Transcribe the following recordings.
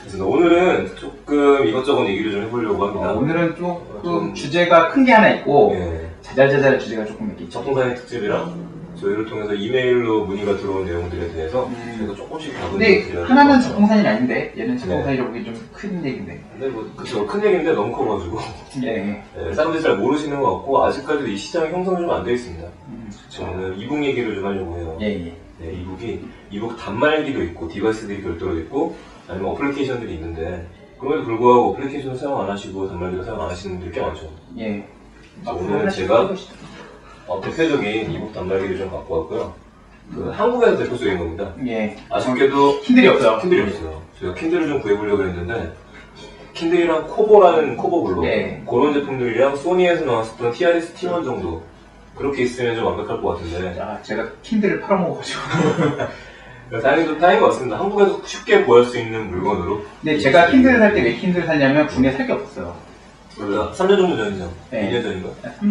그래서 오늘은 조금 이것저것 얘기를 좀 해보려고 합니다. 오늘은 조금 주제가 큰 게 하나 있고 예. 자잘자잘한 주제가 조금 있겠죠. 적통사의 특집이랑 저희를 통해서 이메일로 문의가 들어온 내용들에 대해서 저희가 조금씩 다루는 근데 하나는 적통산이 아닌데 얘는 적통산이라고 보기 좀 큰 얘기인데. 근데 뭐 그쵸, 큰 얘기인데 너무 커가지고 예. 사람들이 잘 모르시는 것 같고 아직까지도 이 시장이 형성이 좀 안 돼 있습니다. 저는 이북 얘기를 좀 하려고 해요. 예. 네, 이북 단말기도 있고 디바이스들이 별도로 있고 아니면 어플리케이션들이 있는데 그럼에도 불구하고 어플리케이션을 사용 안 하시고 단말기를 사용 안 하시는 분들 꽤 많죠. 예. 오늘 제가 대표적인 이북 단말기를 좀 갖고 왔고요. 그 한국에서 대표적인 겁니다. 예. 아쉽게도 킨들이 없어요. 킨들이 없어요. 제가 킨들을 좀 구해보려고 했는데 킨들이랑 코보라는 코보블로 그런 제품들이랑 소니에서 나왔었던 TRS T1 정도 그렇게 있으면 좀 완벽할 것 같은데 제가 킨들을 팔아먹어가지고 다행인 것 같습니다. 한국에서 쉽게 구할 수 있는 물건으로. 근데 제가 킨들을 살 때 왜 킨들을 샀냐면 국내에 살 게 없었어요. 3년 정도 전이죠? 네. 2년 전인가?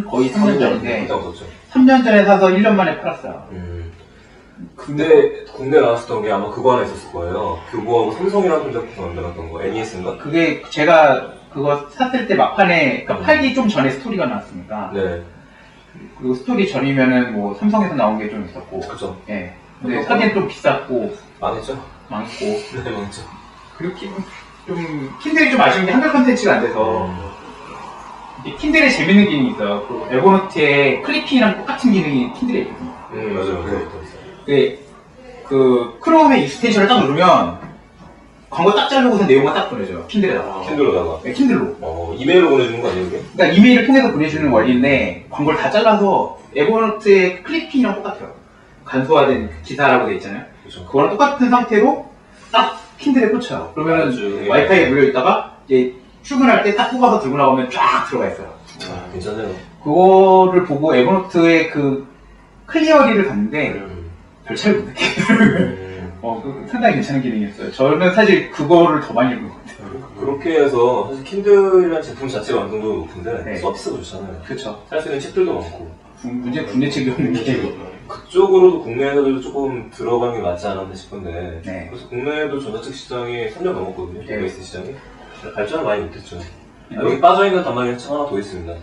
거의 3년 전인데 그때 없었죠. 3년 전에 사서 1년 만에 팔았어요. 근데 국내 나왔었던 게 아마 그거 하나 있었을 거예요. 교보하고 삼성이랑 손잡고 만들었던 거, NES인가? 그게 제가 그거 샀을 때 막판에 그러니까 팔기 좀 전에 스토리가 나왔으니까. 네. 그리고 스토리 전이면은 뭐 삼성에서 나온 게 좀 있었고. 그죠. 예. 근데 사기는 좀 비쌌고. 망했죠? 많고. 네, 망했죠. 그리고 좀 킨들이 좀 아쉬운 게 한글 컨텐츠가 안 돼서. 킨들에 재밌는 기능이 있어요. 그 에버노트에 클리핑이랑 똑같은 기능이 킨들에 있거든요. 맞아요. 그 크롬의 익스텐션을 딱 누르면 광고 딱 자르고서 내용만 딱 보내줘요. 킨들에다가. 킨들로다가? 네, 킨들로. 이메일로 보내주는 거 아니에요, 이게? 그러니까 이메일을 통해서 보내주는 원리인데 광고를 다 잘라서 에버노트의 클리핑이랑 똑같아요. 간소화된 기사라고 돼 있잖아요. 그렇죠. 그거랑 똑같은 상태로 딱 킨들에 꽂혀요. 그러면은 와이파이에 물려있다가 이제 출근할 때 딱 뽑아서 들고 나오면 쫙 들어가 있어요. 괜찮아요. 그거를 보고 에버노트의 그 클리어리를 봤는데 별 차이 못 느껴요. 상당히 괜찮은 기능이었어요. 저는 사실 그거를 더 많이 읽은 것 같아요. 그렇게 해서 사실 킨들이라는 제품 자체가 완성도가 높은데 서비스가 좋잖아요. 그렇죠. 살 수 있는 책들도 많고. 국내 책이 없는 게 그쪽으로도 국내에서도 조금 들어가는 게 맞지 않았나 싶은데 그래서 국내에도 전자책 시장이 3년 넘었거든요. 디바이스 시장이. 발전을 많이 못했죠. 여기 빠져있는 단말기는 참 하나 더 있습니다.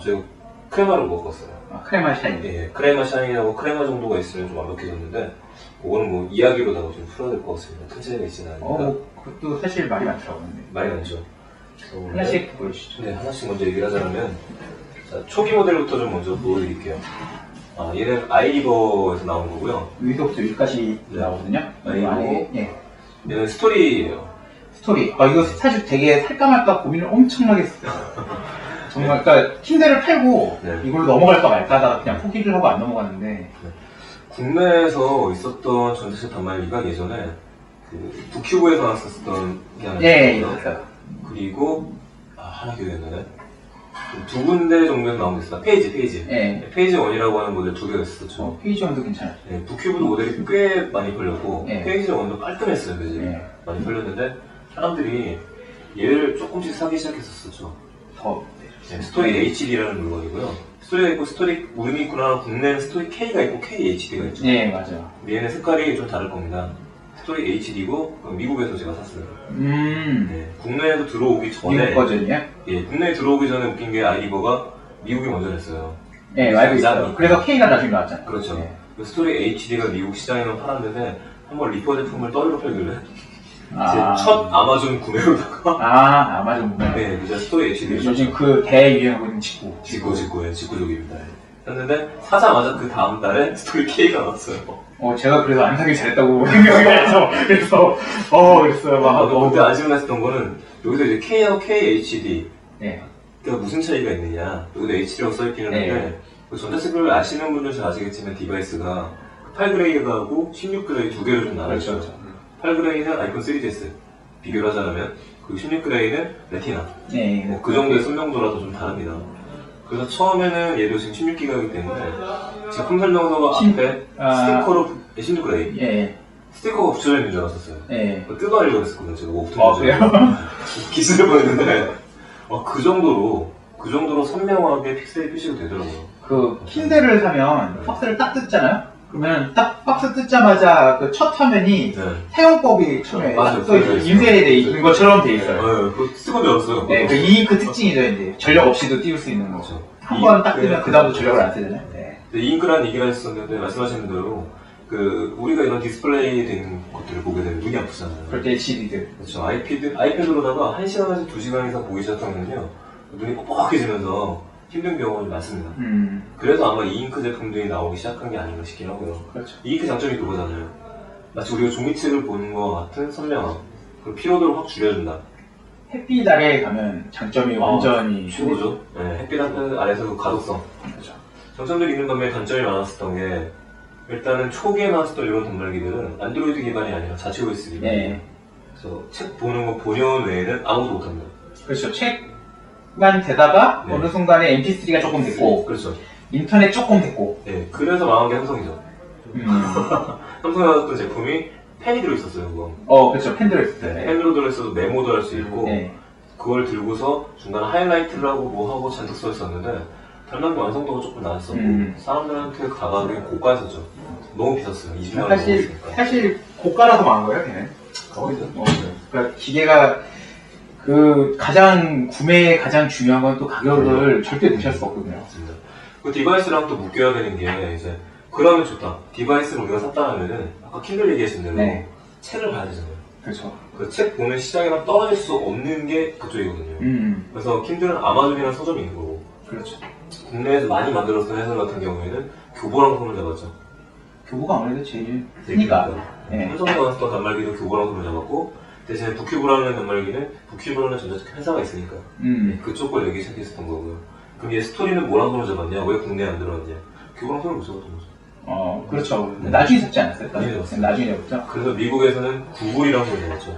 제가 크레마를 먹었어요. 크레마 샤인. 예, 크레마 샤인하고 크레마 정도가 있으면 좀 완벽해졌는데 그거는 뭐 이야기로다가 좀 풀어야 될 것 같습니다. 큰 차이가 있지는 않으니까. 그것도 사실 말이 많더라고요. 말이 많죠. 하나씩 보여주시죠. 네, 하나씩 먼저 얘기를 하자면 자, 초기 모델부터 좀 먼저 보여드릴게요. 얘는 아이리버에서 나온 거고요. 여기서부터 여기까지 나오거든요. 얘는 스토리예요. 스토리. 이거 사실 되게 살까 말까 고민을 엄청나게 했어요. 정말, 그러니까 킨들을 팔고 이걸로 넘어갈까 말까 하다가 그냥 포기를 하고 안 넘어갔는데 국내에서 있었던 전자책 단말기가 예전에 그 북큐브에서 나왔었던 게 하나 있었어요. 그리고 하나 기억이 안 나네. 두 군데 정도에서 나온 게 있었다. 페이지. 페이지 1이라고 하는 모델 두 개가 있었죠. 페이지 1도 괜찮아요. 북큐브도 모델이 꽤 많이 팔렸고 페이지 1도 깔끔했어요. 많이 팔렸는데 사람들이 얘를 조금씩 사기 시작했었죠. 스토리 HD라는 물건이고요. 스토리가 있고 스토리 우림이 있구나. 국내는 스토리 K가 있고 KHD가 있죠. 네, 맞아요. 얘는 색깔이 좀 다를 겁니다. 스토리 HD고 미국에서 제가 샀어요. 국내에도 들어오기 전에 미국 버전이요? 국내에 들어오기 전에 웃긴 게 아이리버가 미국이 먼저 냈어요. 알고 있어요. 그래서 K가 나중에 나왔잖아요. 그렇죠. 스토리 HD가 미국 시장에는 팔았는데 한번 리퍼 제품을 떨어져 팔길래 첫 아마존 구매로다가 아마존 구매. 이제 스토리 HD 요즘 그 대유행하고 있는 직구족입니다. 샀는데 사자마자 그 다음 달에 스토리 K가 나왔어요. 제가 그래서 안 사길 잘했다고 생각을 해서 그랬어요. 근데 아쉬움했던 거는 여기서 이제 K하고 KHD 그러니까 무슨 차이가 있느냐. 여기도 HD라고 써있긴 한데 전자책을 아시는 분들 잘 아시겠지만 디바이스가 8그레이드하고 16그레이드 두 개로 좀 나눠있죠. 8그레이는 아이폰 3GS 비교를 하자면 그 16그레이는 레티나 그 정도의 선명도라도 좀 다릅니다. 그래서 처음에는 얘도 지금 16기가이기 때문에 제품 설명서가 앞에 스티커로 16그레이 스티커가 붙여져 있는 줄 알았었어요. 뜯어내려고 했었거든요. 제가 오프톤 기술을 보였는데 그 정도로 선명하게 픽셀이 표시가 되더라고요. 그 킨들을 사면 박스를 딱 뜯잖아요? 그러면 딱 박스 뜯자마자 그 첫 화면이 네. 사용법이 처음에 맞아요. 인쇄돼 있는 것처럼 돼 있어요. 네, 그거 쓰고 배웠어요. 네, 그 잉크 특징이죠, 이제. 전력 없이도 띄울 수 있는 거죠. 한 번 딱 뜨면 그 다음부터 전력을 안 쓰잖아요. 네. 이 잉크라는 얘기가 있었는데, 말씀하신 대로, 우리가 이런 디스플레이 된 것들을 보게 되면 눈이 아프잖아요. 그럴 때 LCD들. 그렇죠. 아이패드로다가 1시간에서 2시간 이상 보기 시작하면요, 눈이 뻑뻑해지면서 힘든 경우가 많습니다. 그래서 아마 이 잉크 제품들이 나오기 시작한 게 아닌가 싶긴 하고요. 그렇죠. 이 잉크 장점이 그거잖아요. 마치 우리가 종이책을 보는 것 같은 선명함. 그리고 피로도를 확 줄여준다. 햇빛 아래에 가면 장점이 완전히 최고죠. 네, 햇빛 아래서 그 가독성. 그렇죠. 장점들이 있는 반면에 단점이 많았었던 게, 일단은 초기에 나왔었던 이런 단말기들은 안드로이드 기반이 아니라 자체 OS 기반이에요. 네. 그래서 책 보는 거 본연 외에는 아무도 못합니다. 그렇죠. 책만 되다가 네. 어느 순간에 MP3가 조금 됐고, 그렇죠. 인터넷 조금 됐고. 네, 그래서 망한 게 삼성이죠. 삼성에 나왔던 제품이 펜이 들어있었어요, 그거. 그렇죠. 펜 있을 때. 펜으로 들어있어도 메모도 할 수 있고, 네. 그걸 들고서 중간에 하이라이트를 하고 뭐 하고 잔뜩 써있었는데, 단말기 완성도가 조금 나았었고, 사람들한테 가격이 고가였었죠. 너무 비쌌어요. 20만 원 넘었으니까. 사실 고가라서 망한 거예요, 걔는. 거기서. 그러니까 기계가 구매에 가장 중요한 건 또 가격을 절대 무시할 수가 없거든요. 맞습니다. 그 디바이스랑 또 묶여야 되는 게 이제 그러면 좋다. 디바이스를 우리가 샀다 하면은 아까 kindle 얘기하신 대로 네. 책을 봐야 되잖아요. 그렇죠. 그 책 보는 시장이랑 떨어질 수 없는 게 그쪽이거든요. 그래서 kindle은 아마존이랑 서점이 있는 거고. 그렇죠. 국내에서 많이 만들었던 회사 같은 경우에는 교보랑 손을 잡았죠. 교보가 아무래도 제일 크니까. 네. 삼성에 나왔던 단말기도 교보랑 손을 잡았고 대신에 북큐브라는 단말기는 북큐브라는 전자책 회사가 있으니까 그쪽 걸 얘기 시작했었던 거고요. 그럼 얘 스토리는 뭐랑 손을 잡았냐? 왜 국내에 안 들어왔냐? 교보랑 손을 못 잡았던 거죠. 그렇죠. 나중에 잡지 않았어요? 나중에 잡았어요. 나중에 잡았죠. 그래서 미국에서는 구글이랑 손을 잡았죠.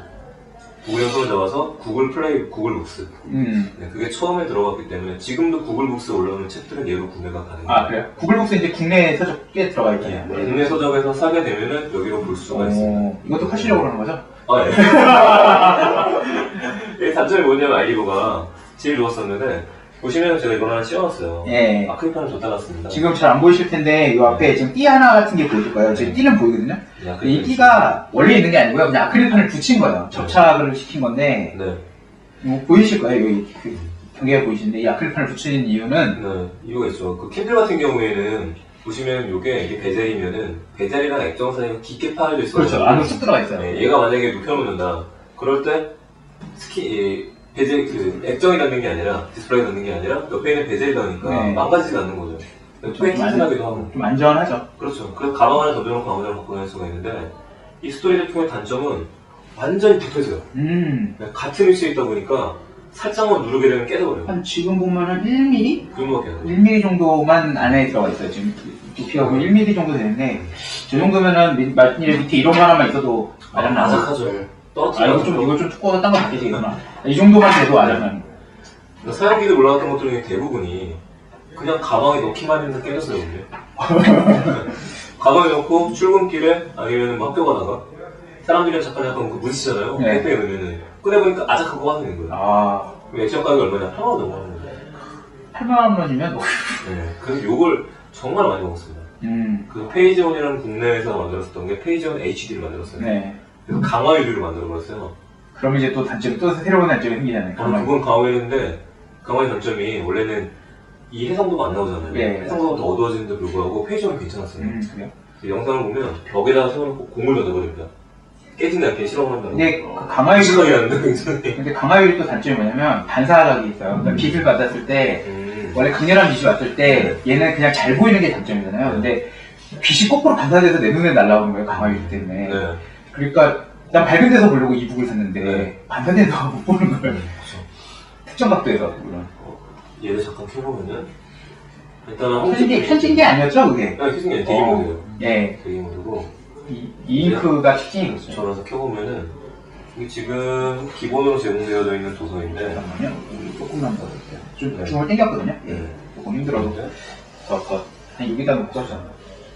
구글이랑 손을 잡아서 구글 플레이, 구글 북스. 네, 그게 처음에 들어갔기 때문에 지금도 구글 북스 올라오는 책들은 얘로 구매가 가능해요. 아, 그래요? 구글 북스 이제 국내 서적 꽤 들어가 있잖아요. 네, 국내 서적에서 사게 되면은 여기로 볼 수가 있습니다. 이것도 카시려고 그러는 거죠? 예. 단점이 뭐냐면 아이리버가 제일 좋았었는데 보시면 제가 이거 하나 씌워놨어요. 예. 아크릴판을 줬다 놨습니다. 지금 잘 안 보이실 텐데 이 앞에 지금 띠 하나 같은 게 보이실 거예요. 지금 띠는 보이거든요. 이 띠가 원래 있는 게 아니고요. 그냥 아크릴판을 붙인 거예요. 접착을 시킨 건데 보이실 거예요. 여기 경계가 보이시는데 이 아크릴판을 붙이는 이유는 이유가 있죠. 그 kindle 같은 경우에는 보시면 이게 베젤이면은 베젤이랑 액정 사이가 깊게 파여져 있어요. 그렇죠. 안으로 쑥 들어가 있어요. 네, 얘가 만약에 눕혀놓는다. 그럴 때 베젤 액정이 닿는 게 아니라 디스플레이가 닿는 게 아니라 옆에 있는 베젤이 닿으니까 망가지지 않는 거죠. 꽤 튼튼하기도 하고. 좀 안전하죠. 그렇죠. 그래서 가방 안에 던져놓고 아무 데나 갖고 다닐 수가 있는데 이 스토리 제품의 단점은 완전히 붙어있어요. 같은 위치에 있다 보니까 살짝만 누르게 되면 깨져버려요. 한 지금 보면 한 1mm? 그 정도밖에 안 돼요. 1mm 정도만 안에 들어가 있어요. 지금 두피가 보면 1mm 정도 되는데 저 정도면은 만일에 밑에 이런 거 하나만 있어도 아작나죠. 이거 좀 두꺼워서 딴 거 바뀌지구나. 이 정도만 돼도 아작나는 거예요. 사용기들 올라갔던 것들 중에 대부분이 그냥 가방에 넣기만 했는데 깨졌어요. 가방에 넣고 출근길에 아니면 학교 가다가 사람들이랑 잠깐 그 부딪히잖아요. 택배에 넣으면은 꺼내보니까 아작하고 하는 거예요. 액션 가격이 얼마냐? 8만 원 넘어 하는 거예요. 8만 원이면 네, 그래서 요걸 정말 많이 먹었습니다. 그 페이지원이라는 국내에서 만들었었던 게 페이지원 HD를 만들었어요. 네. 그래서 강화 유리를 만들어버렸어요. 그럼 이제 또 단점이 또 새로운 단점이 생기잖아요. 그건 강화 유리인데 강화의 단점이 원래는 이 해상도가 안 나오잖아요. 해상도가 더 어두워지는데 불구하고 페이지원은 괜찮았어요. 그래요? 영상을 보면 벽에다가 세워놓고 공을 던져버립니다. 깨진다 이렇게 실험을 한다고. 근데 그 강화유리 또 단점이 뭐냐면 반사각이 있어요. 그러니까 빛을 받았을 때 원래 강렬한 빛이 왔을 때 얘는 그냥 잘 보이는 게 장점이잖아요. 근데 빛이 거꾸로 반사돼서 내 눈에 날아오는 거예요. 강화유리 때문에. 그러니까 난 밝은 데서 보려고 이북을 샀는데 반사돼서 못 보는 거예요. 특정 각도에서 물론. 얘를 잠깐 켜보면은 일단 켜진 게 아니었죠 그게? 켜진 게 되게 모드예요. 네. 되게 모드고. 이 잉크가 특징이 그렇죠. 전화서 켜보면은 이게 지금 기본으로 제공되어져 있는 도서인데 잠깐만요. 조금만 더 볼게요. 줌을 당겼거든요. 조금 힘들어도 한 여기다 놓고 하잖아요.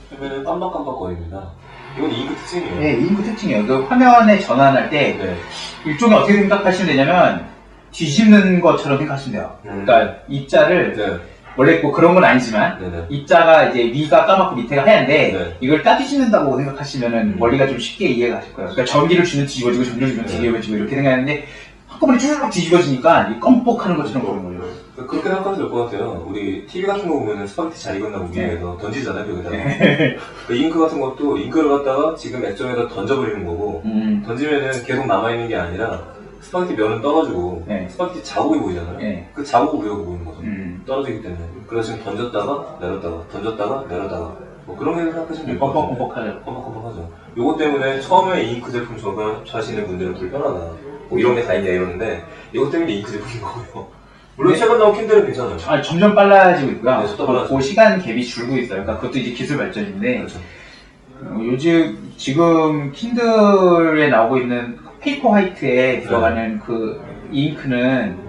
그러면은 깜박깜박거립니다. 이건 잉크 특징이에요. 네, 잉크 특징이에요. 그 화면에 전환할 때 일종의 어떻게 생각하시면 되냐면 뒤집는 것처럼 생각하시면 돼요. 그러니까 입자를 원래 뭐 그런 건 아니지만 네네. 입자가 이제 위가 까맣고 밑에가 하얀데 네. 이걸 따지신다고 생각하시면은 원리가 좀 쉽게 이해가 가실 거예요. 그러니까 전기를 주면 뒤집어지고 전기를 주면 뒤집어지고 이렇게 생각하는데 한꺼번에 쭉 뒤집어지니까 이 껌뻑하는 것처럼 보는 거예요. 그렇게 생각하면 될 것 같아요. 우리 TV 같은 거 보면은 스파게티 잘 익었나 보기 위해서 던지잖아요, 벽에다가. 그 잉크 같은 것도 잉크를 갖다가 지금 액정에다 던져버리는 거고, 던지면은 계속 남아있는 게 아니라 스파게티 면은 떠가지고 스파게티 자국이 보이잖아요. 그 자국이 우리가 보이는 거죠. 떨어지기 때문에. 그래서 지금 던졌다가 내렸다가 던졌다가 내렸다가 뭐 그런 게 생각하시면 될 것 같아요. 껌뻑껌뻑하죠. 껌뻑껌뻑하죠. 요것 때문에 처음에 잉크 제품 접하시는 분들은 불편하다. 뭐 이런 게 다 있냐 이러는데 이것 때문에 잉크 제품인 거고요. 물론 최근 나온 킨들은 괜찮아요. 아, 점점 빨라지고 있고요. 네, 그 시간 갭이 줄고 있어요. 그러니까 그것도 이제 기술 발전인데 그렇죠. 요즘 지금 킨들에 나오고 있는 페이퍼 화이트에 들어가는 그 잉크는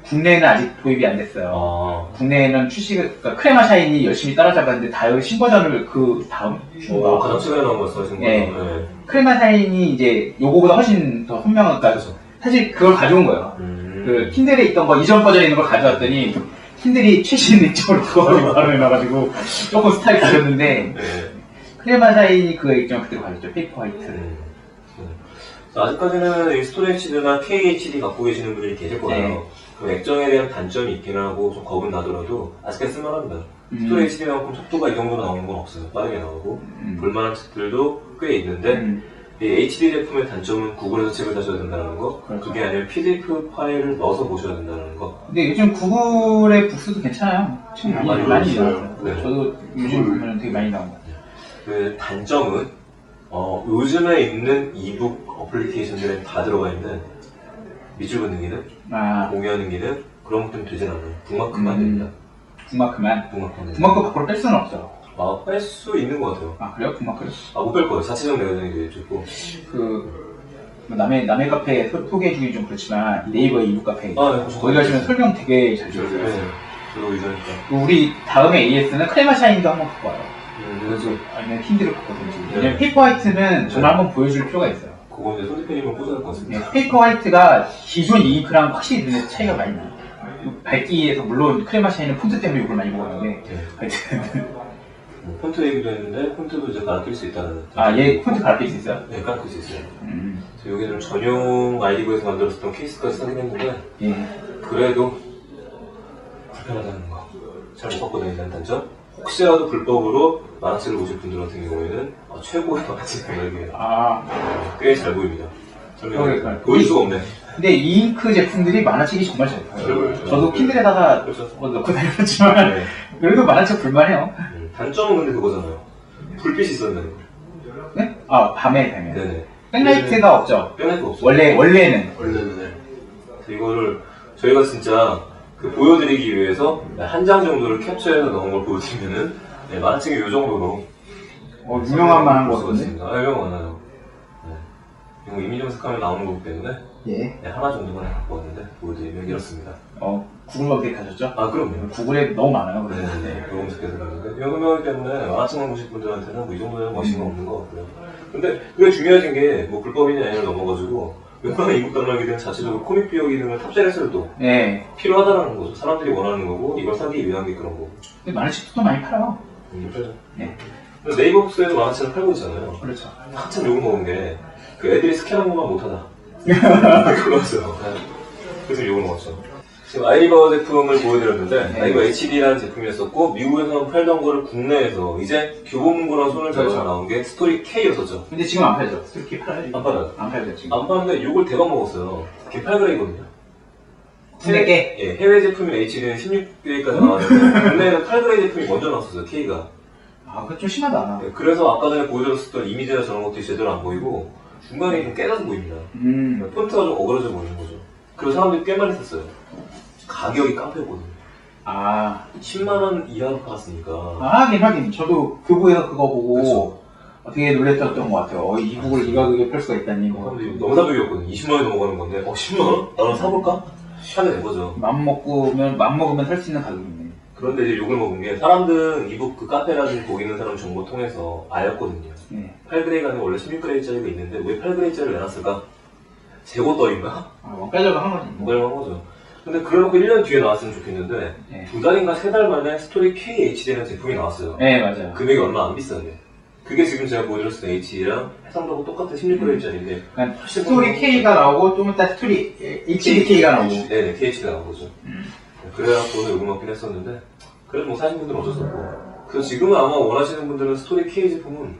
국내에는 아직 도입이 안 됐어요. 국내에는 그러니까 크레마 샤인이 열심히 따라잡았는데 다른 신버전을 그 다음 주가 가장 최근에 나온 거 말씀하시는 거죠? 네. 크레마 샤인이 이제 요거보다 훨씬 더 선명한, 그러니까 사실 그걸 가져온 거예요. 그 킨들에 있던 거 이전 버전에 있는 걸 가져왔더니 킨들이 최신 액정으로 그거 바로 해놔가지고 조금 스타일 가졌는데 크레마 샤인이 그 액정을 그대로 가졌죠. 페이퍼 화이트. 아직까지는 이 스토레이치드나 KHD 갖고 계시는 분들이 계실 거예요. 그 액정에 대한 단점이 있긴 하고 좀 겁은 나더라도 아직까지 쓸만합니다. 스토레이치드만큼 속도가 이 정도로 나오는 건 없어요. 빠르게 나오고 볼만한 책들도 꽤 있는데 이 HD 제품의 단점은 구글에서 책을 사셔야 된다는 거, 그게 아니면 PDF 파일을 넣어서 보셔야 된다는 거. 근데 요즘 구글의 북스도 괜찮아요. 책 많이 나와요. 네. 저도 요즘 보면 되게 많이 나온 것 같아요. 그 단점은 요즘에 있는 이북 어플리케이션들에 다 들어가 있는 밑줄 긋는 기능, 공유하는 기능 그런 것들은 되진 않아요. 북마크만 됩니다. 북마크만? 북마크만. 북마크 밖으로 뺄 수는 없죠. 뺄 수 있는 것 같아요. 아, 그래요? 북마크를? 못 뺄 거예요. 자체적 내장이 되어 있고. 남의 카페 소개해주기 좀 그렇지만 네이버 이북 카페 네, 거기 가시면 설명 되게 잘 줘요. 네, 저도 의사니까. 우리 다음에 AS는 크레마 샤인도 한번 갖고 와요. 그래서 아니면 킨들을 갖거든지. 왜냐면 페이퍼 화이트는 정말 한번 보여줄 필요가 있어요. 그거 이제 손 대표님은 꽂아야 될 것 같습니다. 페이퍼 화이트가 기존 잉크랑 확실히 눈에 차이가 많이 나요. 밝기에서 물론 크레마 샤인은 폰트 때문에 욕을 많이 먹었는데 하여튼 폰트 얘기도 했는데 폰트도 이제 갈아낄 수 있다는. 얘 폰트 갈아낄 수 있어요? 네, 갈아낄 수 있어요. 여기는 전용 아이디브에서 만들었었던 케이스까지 사긴 했는데 그래도 불편하다는 거. 잘 못 바꿔 다닌다는 단점. 혹시라도 불법으로 만화책을 보실 분들 같은 경우에는 최고의 만화책 가격이에요. 꽤 잘 보입니다. 보일 수가 없네. 근데 이 잉크 제품들이 만화책이 정말 잘 팔아요. 저도 킨들에다가 넣고 다녔지만 그래도 만화책 볼만해요. 단점은 근데 그거잖아요. 불빛이 있었는데. 네? 밤에 되면. 네네. 백라이트가 없죠. 백라이트가 없어요. 원래는. 이거를 저희가 진짜 보여드리기 위해서 한 장 정도를 캡처해서 넣은 걸 보여드리면은 만화책이 이 정도로 유명한 만화인 것 같은데? 유명한 만화요. 이거 이미지 검색하면 나오는 거기 때문에 하나 정도만 갖고 왔는데 보여드리면 이렇습니다. 구글 검색하셨죠? 그럼요. 구글에 너무 많아요. 네, 그거 검색해서 그러는데 이거 유명하기 때문에 만화책만 보실 분들한테는 이 정도는 멋있는 건 없는 것 같고요. 근데 그게 중요해진 게 불법이냐 아니냐 넘어가지고 웬만한 이북 단말기들은 자체적으로 코믹 비어 기능을 탑재해서도 필요하다라는 거죠. 사람들이 원하는 거고 이걸 사기 위한 게 그런 거고. 근데 만화책도 또 많이 팔아요. 그렇죠. 네이버 북스에도 만화책을 팔고 있잖아요. 그렇죠. 한참 욕을 먹은 게 애들이 스캔한 것만 못하다. 그거였어요. 그래서 욕을 먹었죠. 지금 아이리버 제품을 보여드렸는데 아이리버 HD라는 제품이었었고 미국에서 팔던 거를 국내에서 이제 교보문고랑 손을 잡아서 나온 게 스토리 K였었죠. 근데 지금 안 팔죠. 스토리 K 팔아요? 안 팔아요. 안 팔죠 지금. 안 파는데 욕을 대박 먹었어요. 그게 8그레이거든요. 국내게? 해외 제품인 HD는 16그레이까지 나왔는데 국내에는 8그레이 제품이 먼저 나왔었어요. K가. 그거 좀 심하다. 그래서 아까 전에 보여드렸었던 이미지나 저런 것들이 제대로 안 보이고 중간에 좀 깨져서 보입니다. 폰트가 좀 어그러져 보이는 거죠. 그리고 사람들이 꽤 많이 샀어요. 가격이 깡패거든요. 10만원 이하로 팔았으니까. 하긴. 저도 교보에서 그거 보고 그쵸. 되게 놀랬던 것 같아요. 이북을 이 가격에 팔 수가 있다니. 너무 사격이었거든요. 20만원이 넘어가는 건데 10만원? 나랑 사볼까? 하게 된 거죠. 맘먹으면 살 수 있는 가격이네. 그런데 이제 욕을 먹은 게 사람들은 이북 그 카페라든지 거기 있는 사람 정보 통해서 알았거든요. 8그레이가 아니라 원래 16그레이짜리가 있는데 왜 8그레이짜리를 내놨을까? 재고 떨인가? 원가절감 한 거지. 원가절감 한 거죠. 근데 그래놓고 1년 뒤에 나왔으면 좋겠는데 네. 2달인가 3달 만에 스토리 KHD라는 제품이 나왔어요. 네, 맞아요. 금액이 얼마 안 비싼데. 그게 지금 제가 보여드렸을 때 HD랑 해상도하고 똑같은 16g짜리인데 그러니까 스토리 K가 나오고 좀 이따 스토리 HDK가 나오고. 네네, KHD가 나온 거죠. 그래갖고 오늘 요금 받긴 했었는데 그래도 뭐 사신 분들은 어쩔 수 없고. 그래서 지금은 아마 원하시는 분들은 스토리 K 제품은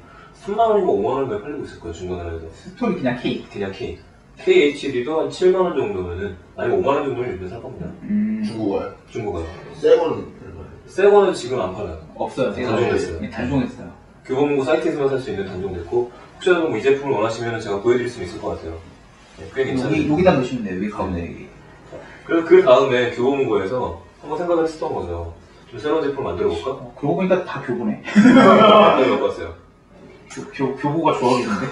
3만원이면 5만원에 팔리고 있을 거예요, 중고나라에서. 스토리 그냥 K. 그냥 K. KHD도 한 7만원 정도면은, 아니면 5만원 정도는 요즘 살 겁니다. 중국어요? 중고가요. 새거는 새 거는 지금 안 팔아요. 없어요. 단종됐어요. 네, 단종했어요. 교보문고 사이트에서만 살 수 있는 단종됐고, 혹시라도 뭐 이 제품을 원하시면 제가 보여드릴 수 있을 것 같아요. 네, 꽤 괜찮아요. 여기다 놓으시면 돼요. 여기 가운데. 여기. 그래서 그 다음에 교보문고에서 한번 생각을 했었던 거죠. 좀 새로운 제품 만들어볼까? 그러고 보니까 다 교보네. 만들어봤어요. 교보가 좋아하겠는데?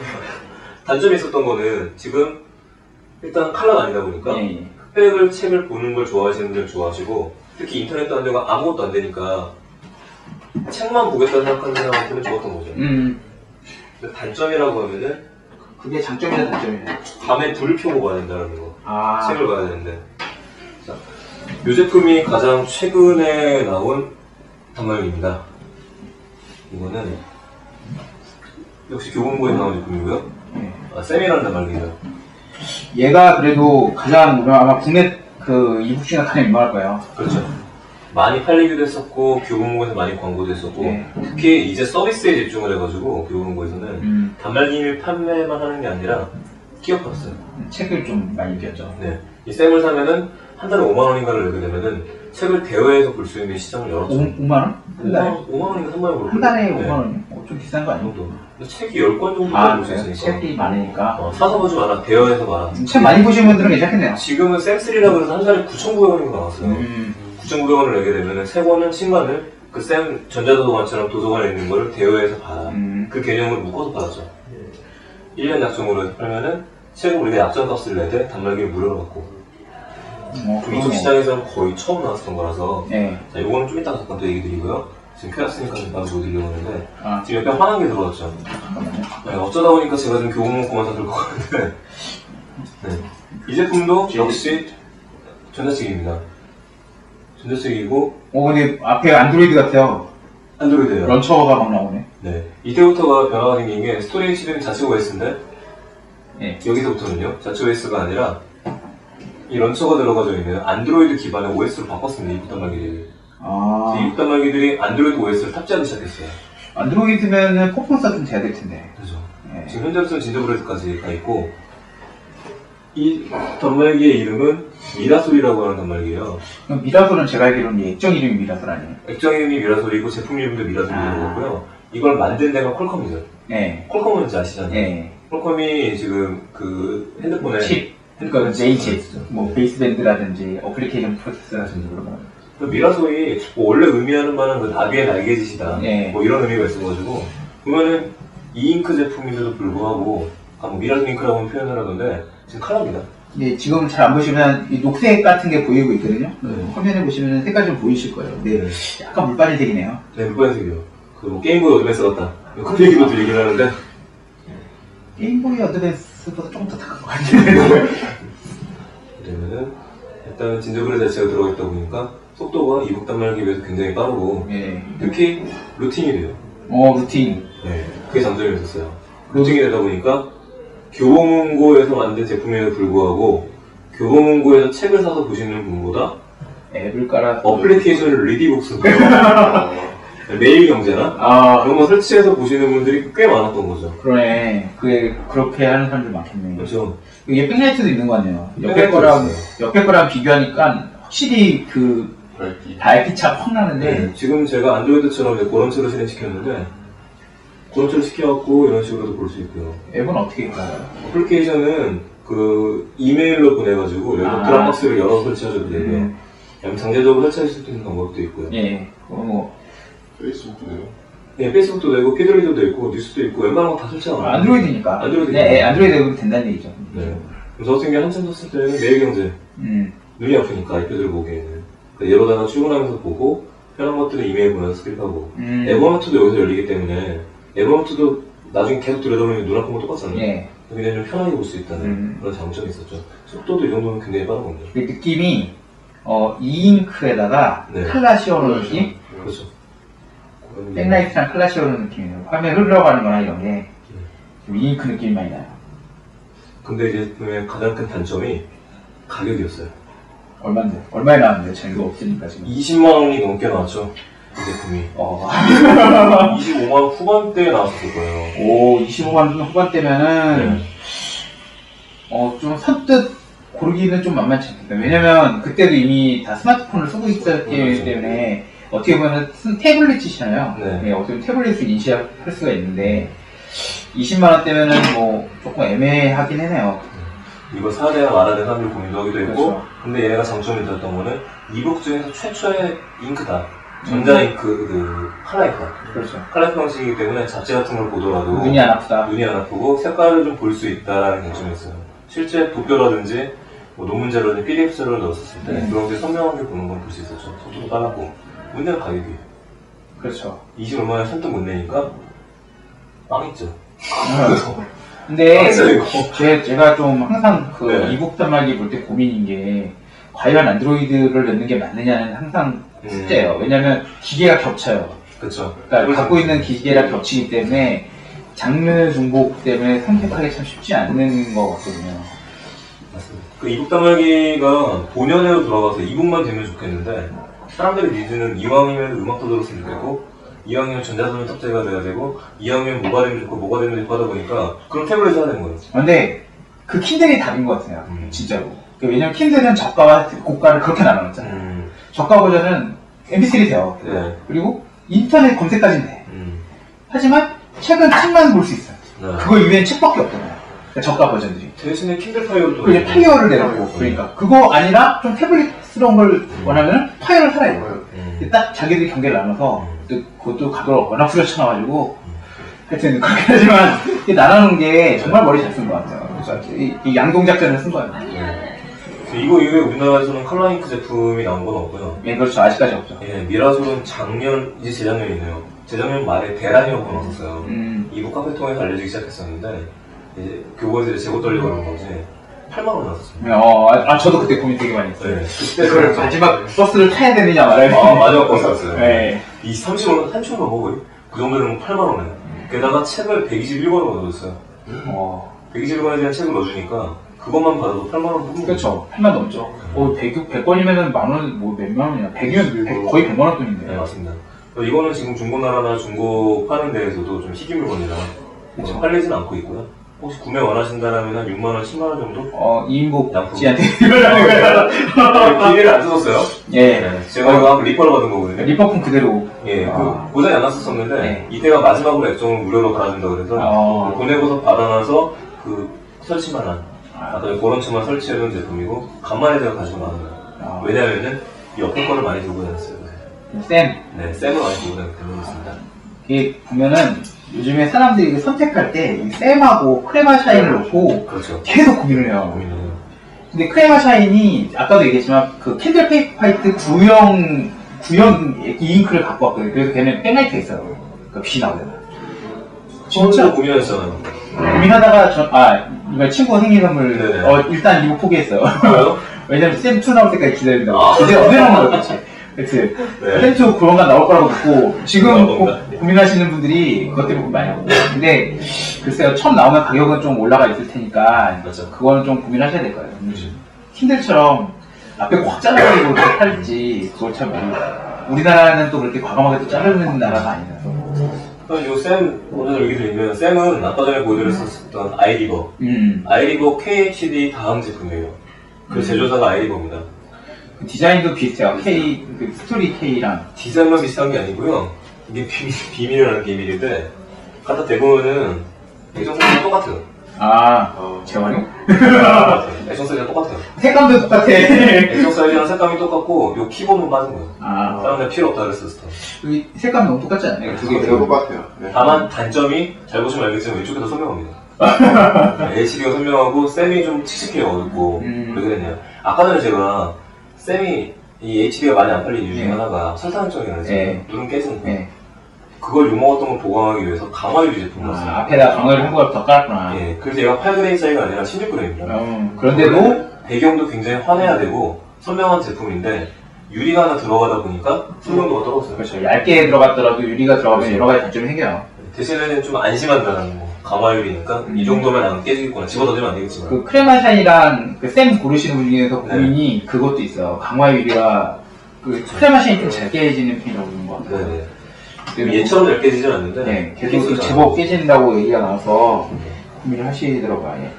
단점이 있었던 거는 지금 일단 칼라가 아니다 보니까 예. 흑백을 책을 보는 걸 좋아하시는 분들 좋아하시고 특히 인터넷도 안 되고 아무것도 안 되니까 책만 보겠다 생각하는 사람한테는 좋았던 거죠. 근데 단점이라고 하면은 그게 장점이냐 단점이냐. 밤에 불을 켜고 봐야 된다는 거. 아. 책을 봐야 되는데. 자, 이 제품이 가장 최근에 나온 단말기입니다. 이거는 역시 교보문고에 나온 제품이고요. 세미라는 단말기예요. 얘가 그래도 가장 아마 국내 그 이북 중에 가장 유명할 거예요. 그렇죠. 많이 팔리기도 했었고 교보문고에서 많이 광고도 했었고 특히 이제 서비스에 집중을 해가지고 교보문고에서는 단말기 판매만 하는 게 아니라 끼어들었어요. 책을 좀 많이 읽었죠. 네. 이 쌤을 사면은 한 달에 5만 원인가를 내게 되면은 책을 대여해서 볼 수 있는 시장을 열었죠. 5만 원? 한 달에? 5만 원인가 3만 원으로. 한 달에 5만 원이요? 좀 비싼 거 아니에요? 정도. 근데 책이 10권 정도 볼 수 있으니까. 책이 많으니까. 사서 보지 마라. 대여해서 봐라. 책 많이 보시는 분들은 괜찮겠네요. 지금은 쌤3라고 해서 한 달에 9,900원인가 나왔어요. 9,900원을 내게 되면은 세 권은 책만을 그 쌤 전자도서관처럼 도서관에 있는 거를 대여해서 봐라. 그 개념을 묶어서 받았죠. 1년 약정으로 해서 팔면은 책은 우리가 약정값을 내야 돼. 단말기를 무료로 받고. 이쪽 시장에서는 거의 처음 나왔던 거라서 자, 요거는 좀 이따가 잠깐 또 얘기 드리고요. 지금 켜놨으니까 좀 바로 보여드리려고 하는데 지금 약간 화난 게 들어왔죠. 네, 어쩌다 보니까 제가 좀 교보문고만 다 들고 가는데 이 제품도 역시 전자책입니다. 전자책이고 근데 앞에 안드로이드 같아요. 안드로이드예요. 런처가 막 나오네. 네, 이때부터가 변화가 생긴 게 스토리 HD는 자체 OS인데 여기서부터는요. 자체 OS가 아니라 이 런처가 들어가져 있는 안드로이드 기반의 OS로 바꿨습니다. 이북 단말기들이. 이북 단말기들이 안드로이드 OS를 탑재하기 시작했어요. 안드로이드면은 퍼포먼스가 좀 돼야 될 텐데. 그렇죠. 지금 현재로서는 진저브레드까지 가 있고 이 단말기의 이름은 미라솔이라고 하는 단말기예요. 그럼 미라솔은 제가 알기로는 액정 이름이 미라솔 아니에요? 액정 이름이 미라솔이고 제품 이름도 미라솔이라고 하고요. 이걸 만든 데가 퀄컴이죠. 퀄컴은 뭔지 아시잖아요. 퀄컴이 지금 그 핸드폰에 칩, 그러니까 J칩, 뭐 베이스밴드라든지 어플리케이션 프로세서라든지 그런 거. 그 미라솔이 뭐 원래 의미하는 바는 그 나비의 날개짓이다. 뭐 이런 의미가 있어가지고 보면은 이잉크 제품인데도 불구하고 뭐 미라솔 잉크라고 표현을 하던데 지금 컬러입니다. 지금 잘 안 보시면 이 녹색 같은 게 보이고 있거든요. 화면에 보시면 색깔 좀 보이실 거예요. 근데 약간 물빨이색이네요. 네, 물빨이색이요. 그 뭐 게임보이 어드밴스 같다. 그 얘기도 들리긴 하는데 게임보이 어드밴스보다 조금 더 탁한 것 같아요. 그러면은 일단은 진저브레드 자체가 들어가 있다 보니까 속도가 이북 단말기에 비해서 굉장히 빠르고 특히 루팅이 돼요. 루팅. 네, 그게 장점이 있었어요. 루팅이 되다 보니까 교보문고에서 만든 제품에도 불구하고 교보문고에서 책을 사서 보시는 분보다 앱을 깔아 어플리케이션을 리디북스 매일경제나 그런 거 설치해서 보시는 분들이 꽤 많았던 거죠. 그러네. 그렇게 하는 사람들 많겠네. 그렇죠. 이게 백라이트도 있는 거 같네요. 옆에 거랑 비교하니까 확실히 그 밝기차 확 나는데 지금 제가 안드로이드처럼 고런처를 실행시켰는데 고런처를 시켜갖고 이런 식으로도 볼 수 있고요. 앱은 어떻게 깔아요? 어플리케이션은 그 이메일로 보내가지고 드랍박스를 열어서 설치하셔도 되고요. 장제적으로 설치하실 수 있는 방법도 있고요. 페이스북도 돼요? 네, 페이스북도 되고 피드리더도 있고 뉴스도 있고 웬만한 거 다 설치하고 안드로이드니까. 안드로이드 앱은 된다는 얘기죠. 저 같은 경우 한참 썼을 때는 매일경제 눈이 아프니까 아이패드를 보기에는 예로다가 출근하면서 보고 편한 것들은 이메일 보내서 스킵하고 에버노트도 여기서 열리기 때문에 에버노트도 나중에 계속 들여다보면 눈 아픈 거 똑같잖아요. 굉장히 좀 편하게 볼 수 있다는 그런 장점이 있었죠. 속도도 이 정도면 굉장히 빠르거든요. 느낌이 이잉크에다가 네. 칼라 씌워놓은 느낌? 그렇죠. 백라이트랑 칼라 씌워놓은 느낌이에요. 화면에 흘러가는 거나 이런 게 좀 이잉크 느낌이 많이 나요. 근데 이제 가장 큰 단점이 가격이었어요. 얼마인데? 얼마에 나왔는데? 재미가 없으니까 지금. 20만 원이 넘게 나왔죠. 그 제품이. 25만 원 후반대에 나왔을 거예요. 오, 25만 원 후반대면은, 좀 선뜻 고르기는 좀 만만치 않겠다. 왜냐면 그때도 이미 다 스마트폰을 쓰고 있었기 그렇죠. 때문에 어떻게 보면 태블릿이잖아요. 네. 네, 어떻게 보면 태블릿을 인식할 수가 있는데 20만 원대면은 뭐 조금 애매하긴 해요. 이거 사야 되나 말아야 되나 사람들 고민도 하기도 했고, 그렇죠. 근데 얘네가 장점이 있었던 거는 이북 중에서 최초의 잉크다. 전자잉크, 칼라 잉크다. 그렇죠. 칼라 잉크 방식이기 때문에 잡지 같은 걸 보더라도 눈이 안 아프다. 눈이 안 아프고 색깔을 좀 볼 수 있다라는 장점이 있어요. 실제 도표라든지 뭐 논문자료나 PDF자료를 넣었을 때 그런 게 선명하게 보는 걸 볼 수 있었죠. 속도도 빨랐고. 문제는 가격이에요. 그렇죠. 20 얼마에 선뜻 못 내니까 망했죠. 근데 이거. 제가 좀 항상 그 네. 이북 단말기 볼 때 고민인 게 과연 안드로이드를 넣는 게 맞느냐는 항상 숙제예요. 왜냐면 기계가 겹쳐요. 그렇죠. 그러니까 갖고 있는 기계랑 겹치기 때문에 장르 중복 때문에 선택하기 참 쉽지 않는 것 같거든요. 맞습니다. 그 이북 단말기가 본연으로 돌아가서 이북만 되면 좋겠는데 사람들의 니즈는 이왕이면 음악도 들었으면 좋겠고 이왕이면 전자소년 탑재가 돼야 되고 이왕이면 뭐가 되면 좋고 뭐가 되면 좋고 하다 보니까 그런 태블릿을 해야 되는 거예요. 근데 그 킨들이 답인 것 같아요. 진짜로. 왜냐면 킨들은 저가와 고가를 그렇게 나눠놨잖아요. 저가 버전은 MP3 돼요. 네. 그리고 인터넷 검색까지는 돼. 하지만 책은 책만 볼 수 있어요. 네. 그거 이외엔 책밖에 없잖아요. 그러니까 저가 버전들이. 대신에 킨들 파이어도 그리고 이제 파이어를 내놓고 그러니까 그거 아니라 좀 태블릿스러운 걸 원하면 파이어를 사야 돼요. 딱 자기들이 경계를 나눠서 그것도 가격을 워낙 후려쳐놔가지고 하여튼 그렇게 하지만 나눠놓은 게 정말 머리 잘 쓴 것 같아요. 그래서 이 양동작전을 쓴 거예요. 이거 이후에 우리나라에서는 컬러잉크 제품이 나온 건 없고요. 예, 그렇죠. 아직까지 없죠. 예, 미라솔은 작년, 이제 재작년이네요. 재작년 말에 대란이라고 나왔었어요. 이북 카페통에서 알려지기 시작했었는데 이제 교보에서 이제 재고 떨려고 그런 건지 8만 원 나왔었어요. 저도 그때 고민 되게 많이 했어요. 네, 그걸 마지막 버스를 타야 되느냐 말아야 되느냐. 마지막 버스였어요. 네. 이 30원, 30원 넘어 거의. 그 정도면 8만 원에. 게다가 책을 121권을 넣어줬어요. 121권에 대한 책을 넣어주니까 그것만 받아도 8만 원 뽑는 그렇죠. 8만 넘죠. 100권이면은 만 원, 뭐 몇만 원이야. 100이면 거의 100만 원 돈인데. 네, 맞습니다. 이거는 지금 중고나라나 중고 파는 데에서도 좀 희귀 물건이라 지금 팔리진 않고 있고요. 혹시 구매 원하신다면 한 6만 원, 10만 원 정도? 이인복 납품. 씨한테. 기계를 안 써줬어요? 예. 네, 제가 이거 한번 리퍼를 받은 거거든요. 리퍼품 그대로. 예, 고장이 안 났었었는데, 네. 이때가 마지막으로 액정을 무료로 갈아준다고 그래서, 보내고서 받아놔서 설치만 한, 그런 층만 설치해둔 제품이고, 간만에 제가 가지고 나왔어요. 왜냐면은, 옆에 거를 많이 들고 다녔어요. 쌤. 네, 쌤을 많이 들고 다녔습니다. 이게 보면은, 요즘에 사람들이 선택할 때, 이 쌤하고 크레마 샤인을 놓고, 그렇죠. 계속 고민을 해요. 고민을. 근데 크레마 샤인이, 아까도 얘기했지만, 그 캔들 페이퍼 화이트 구형 이잉크를 갖고 왔거든요. 그래서 걔는 백라이트가 있어요. 그러니까 빛이 나오잖아. 진짜 고민하셨잖아요. 고민하다가 이번 친구가 생일 선물, 네네. 일단 이거 포기했어요. 왜요? 왜냐면 쌤2 나올 때까지 기다린다고. 아. 이제 언제 나오는 거야, 그치? 그치? 네. 쌤2 조만간 나올 거라고 듣고, 지금 나옵니다. 고민하시는 분들이 그것 때문에 많이 하고. 근데, 글쎄요, 처음 나오면 가격은 좀 올라가 있을 테니까, 맞죠. 그거는 좀 고민하셔야 될 거예요. 킨들처럼 앞에 꽉 잘라가지고 그렇게 팔지, 그걸 참 우리나라는 또 그렇게 과감하게 또 자르는 나라가 아니라서. 쌤, 오늘 얘기 드리면, 쌤은 아까 전에 보여드렸었던 아이리버. 아이리버 KHD 다음 제품이에요. 그 제조사가 아이리버입니다. 디자인도 비슷해요. 그 스토리 K랑. 디자인만 비슷한 게 아니고요. 이게 비밀이라는 비밀인데, 갖다 대보면은, 액정 사이즈가 똑같아요. 재활용? 액정 사이즈가 똑같아요. 색감도 똑같아. 액정 사이즈랑 색감이 똑같고, 요 키보드는 빠진 거예요. 사람들 필요 없다 그랬을 때. 여기 색감이 너무 똑같지 않나요? 두 개. 똑같아요. 네. 다만 단점이 잘 보시면 알겠지만 왼쪽이 더 선명합니다. HD가 선명하고 쌤이 좀 칙칙해요. 어둡고 왜 그랬냐. 아까 전에 제가 쌤이 이 HD가 많이 안 팔린 이유 중에 하나가 설탕적이라는 네. 눈은 깨지는 거. 그걸 욕먹었던 걸 보강하기 위해서 강화 유리 제품을 썼어요. 앞에다 강화를 한 걸 더 깔았구나. 예, 그래서 얘가 8g 사이가 아니라 16g입니다. 그런데도 배경도 굉장히 환해야 되고 선명한 제품인데 유리가 하나 들어가다 보니까 선명도가 떨어져요. 그렇죠. 얇게 들어갔더라도 유리가 들어가면 그렇죠. 여러 가지 단점이 생겨요. 대신에 좀 안심한다는 거. 강화유리니까 이 정도면 안 깨지겠구나. 집어던지면 안 되겠지만. 그 크레마샤인이랑 그 쌤 고르시는 분 중에서 고민이 그것도 있어요. 강화 유리가 그 크레마샤인이 좀 잘 깨지는 편이라고 그러는 것 같아요. 네네. 얘처럼 잘 깨지진 않는데. 네, 계속 제법 깨진다고 얘기가 나와서 고민을 하시더라고요. 예.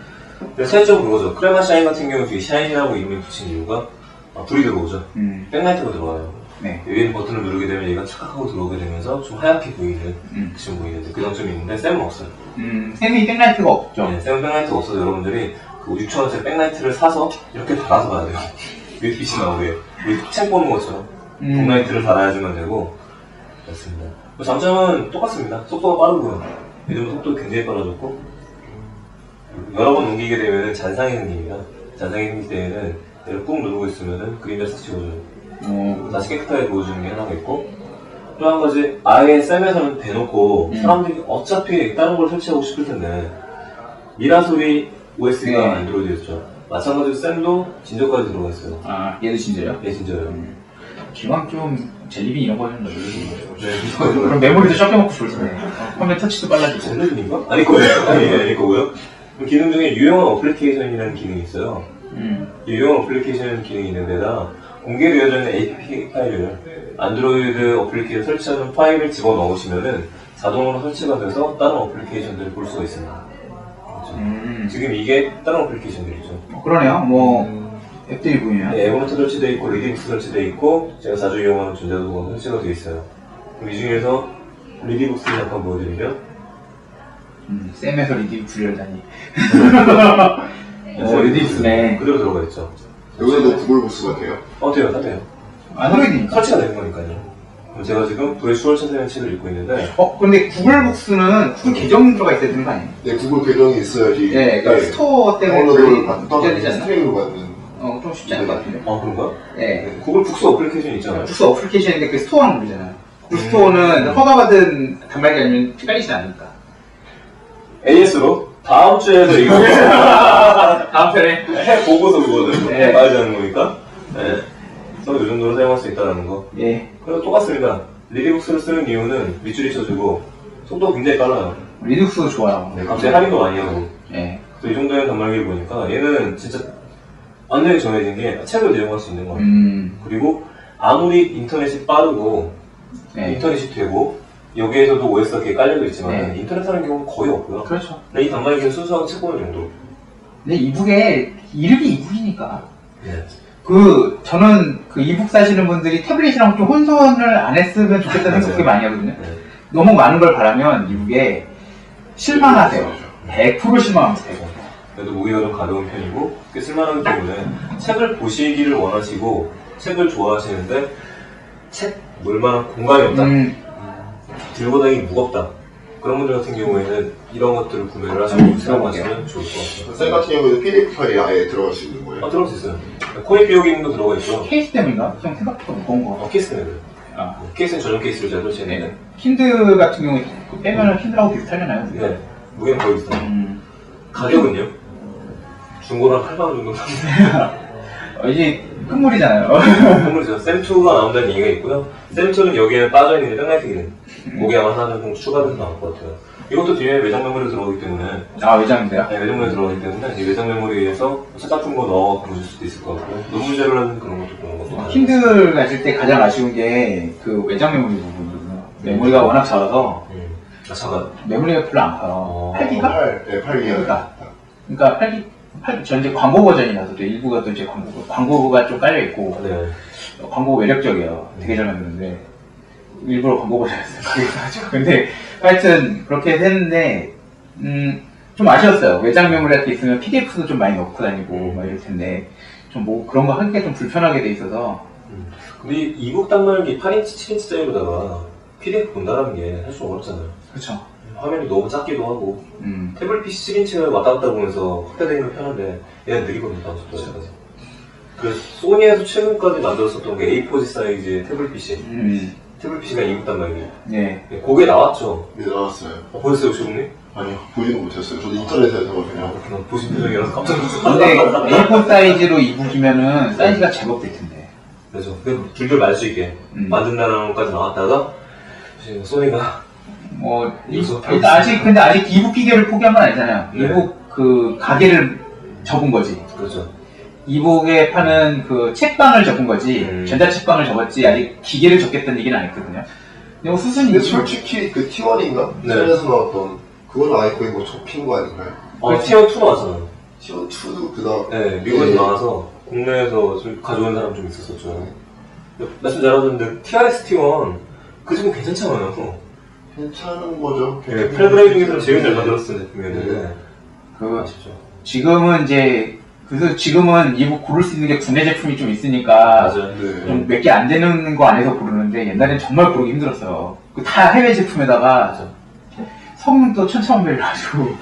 그래서 차이점은 그거죠. 크레마샤인 같은 경우 뒤에 샤인이라고 이름을 붙인 이유가 불이 들어오죠. 백라이트가 들어와요. 네. 위에 버튼을 누르게 되면 얘가 착각하고 들어오게 되면서 좀 하얗게 보이는, 지금 보이는데 그 장점이 있는데 쌤은 없어요. 쌤이 백라이트가 없죠. 네, 쌤은 백라이트가 없어서 여러분들이 그 6,000원짜리 백라이트를 사서 이렇게 달아서 봐야 돼요. USBC 나오게. 우리 책 보는 것처럼 백라이트를 달아야지만 되고 그렇습니다. 장점은 똑같습니다. 속도가 빠르고요. 요즘 속도 굉장히 빨라졌고 여러 번 넘기게 되면 잔상이 생깁니다. 잔상이 생길 때에는 얘를 꾹 누르고 있으면 그림자 싹 지워져요. 다시 깨끗하게 보여주는 게 하나가 있고 또 한 가지 아예 쌤에서는 대놓고 사람들이 어차피 다른 걸 설치하고 싶을 텐데 미라소리 OS가 안드로이드였죠. 마찬가지로 쌤도 진저까지 들어가 있어요. 아 얘도 진저요? 네 진저요. 기왕 좀 젤리빈 이런 거 좀 넣어주세요. 네. 그럼 메모리도 섞여먹고 좋을 텐데 화면 터치도 빨라지고. 젤리빈인가? 아닐 거고요. 아닐 거고요. 기능 중에 유용한 어플리케이션이라는 기능이 있어요. 유용한 어플리케이션 기능이 있는데다 공개되어져 있는 APK 파일을 안드로이드 어플리케이션 설치하는 파일을 집어넣으시면은 자동으로 설치가 돼서 다른 어플리케이션들을 볼 수가 있습니다. 그렇죠. 지금 이게 다른 어플리케이션들이죠. 그러네요. 뭐 앱들이 보이네요. 네, 에버노트 설치되어 있고 리디북스 설치되어 있고 제가 자주 이용하는 전자도구가 설치가 되어 있어요. 그럼 이 중에서 리디북스를 잠깐 보여드리면 쌤에서 리디북스를 다니. 리디북스네. 그대로 들어가 있죠. 여기서도 구글북스가 돼요? 돼요, 다 돼요. 안드로이드니까. 설치가 되는 거니까요. 제가 지금 불의 수월차세라는 책을 읽고 있는데 근데 구글북스는 구글 계정 들어가 있어야 되는 거 아니에요? 네, 구글 계정이 있어야지. 네, 그러니까 스토어 때문에 다운로드를 문제가 되지 않나? 스트리밍으로 받는. 좀 쉽지 않을 것 같은데. 그런가? 네. 구글 북스 어플리케이션 있잖아요. 북스 어플리케이션인데 그 스토어는 모르잖아요. 구글 스토어는 허가받은 단말기 아니면 헷갈리진 않으니까. AS로 다음 주에도 이거 다음 편에 보고서 그거는 네. 말하지 않는 거니까. 네. 그래서 이 정도로 사용할 수 있다는 거. 예. 그래서 똑같습니다. 리디북스를 쓰는 이유는 밑줄이 쳐주고 속도가 굉장히 빨라요. 리눅스도 좋아요. 네, 갑자기 할인도 많이 하고. 예. 또 이 정도의 단말기를 보니까 얘는 진짜 완전히 정해진 게 책을 내용할 수 있는 거예요. 그리고 아무리 인터넷이 빠르고 인터넷이 되고 여기에서도 OS가 이렇게 깔려져 있지만 인터넷 하는 경우는 거의 없고요. 그렇죠. 근데 이 단말기는 순수하게 책 보는 정도. 근데 이북에 이름이 이북이니까. 네. 저는 그 이북 사시는 분들이 태블릿이랑 좀 혼선을 안 했으면 좋겠다는 생각이 많이 하거든요. 네. 너무 많은 걸 바라면 이북에 실망하세요. 100% 실망하세요. 그래도 무게가 좀 가벼운 편이고 꽤 쓸만하기 때문에 책을 보시기를 원하시고 책을 좋아하시는데 책 볼만한 공간이 없다. 들고 다니기 무겁다. 그런 분들 같은 경우에는 이런 것들을 구매를 하시고 사용하시면 좋을 것 같아요. 쌤 같은 경우에는 PDF 파일이 아예 들어갈 수 있는 거예요? 들어갈 수 있어요. 코인 비용 기능도 들어가 있죠. 케이스 때문인가? 좀 생각보다 무거운 거. 케이스 때문에 그래요. 케이스는 전용 케이스를 잘 설치했는데 킨드 같은 경우에 빼면은 킨드하고 비슷하려나요? 네, 무게는 거의 비슷해요. 가격은요? 중고로 한 8만 원 정도 삽니다. 이제 끝물이잖아요. 선물이죠. 샘2가 나온다는 얘기가 있고요. 샘2는 여기에 빠져있는 백라이트 기능. 목에 아마 하나 좀 추가돼서 나올 것 같아요. 이것도 뒤에 외장 메모리로 들어가기 때문에 외장인데요? 네, 외장 메모리 들어가기 때문에 이 외장 메모리에서 책 같은 거 넣어 보실 수도 있을 것 같고요. 논문 자료라는 그런 것도 그런 것도 킨들 가실 때 가장 아쉬운 게 그 외장 메모리 부분이거든요. 메모리가 워낙 작아서 작아요? 메모리가 별로 안 커요. 8기가? 네, 8기가. 그러니까 8전 이제 광고 버전이라서 또 일부가 또 이제 광고가 좀 깔려 있고 광고가 매력적이에요. 되게 잘 만드는데 일부러 광고 버전이었어요. 근데 하여튼 그렇게 했는데 좀 아쉬웠어요. 외장 메모리 같은 게 있으면 PDF도 좀 많이 넣고 다니고 막 이럴 텐데 좀 뭐 그런 거 하기가 좀 불편하게 돼 있어서. 근데 이북 단말기 8인치, 7인치짜리로다가 PDF 본다는 게 사실 어렵잖아요. 그렇죠. 화면이 너무 작기도 하고 태블릿 PC 7인치가 왔다 갔다 보면서 확대되는 건 편한데 얘는 느리거든요. 다음 속도까지. 그래서 소니에서 최근까지 만들었었던 게 A4 사이즈의 태블릿 PC 태블릿 PC가 이북 단말기. 네. 그게 나왔죠. 네, 나왔어요. 보셨어요 혹시 형님? 아니요, 보지는 못했어요. 저도 인터넷에서 그냥. 그냥 보신 표정이라서 깜짝 놀랐어요. 근데 A4 사이즈로 이북이면은 사이즈가 제법 될 텐데. 그래서 둘둘 말 수 있게 만든다는 것까지 나왔다가 이제 소니가 뭐 여기서 일단 근데 아직 이북 기계를 포기한 건 아니잖아요. 네. 이북 그 가게를 접은 거지. 그렇죠. 이북에 파는 그 책방을 접은 거지. 전자 책방을 접었지. 아직 기계를 접겠다는 얘기는 안 했거든요. 근데 뭐 수순이. 근데 솔직히 그 T1인가? 네. 전에서 나왔던 그건 아예 거의 뭐 접힌 거 아닌가요? 티어 2 나왔잖아요. T1, 2도 그다음. 네, 미국에서 나와서 국내에서 좀 가져온 사람 좀 있었었죠. 말씀 잘하셨는데 TRX T1 그 제품 괜찮잖아요. 괜찮은 거죠. 네, 8그레이 중에서는 제일 잘 만들었던 제품이었는데 그 아쉽죠. 지금은 이제 그래서 지금은 이북 고를 수 있는 게 국내 제품이 좀 있으니까 맞아요. 네. 좀 몇 개 안 되는 거 안에서 고르는데 옛날엔 정말 고르기 힘들었어요. 그 다 해외 제품에다가 성능도 천차만별로 가지고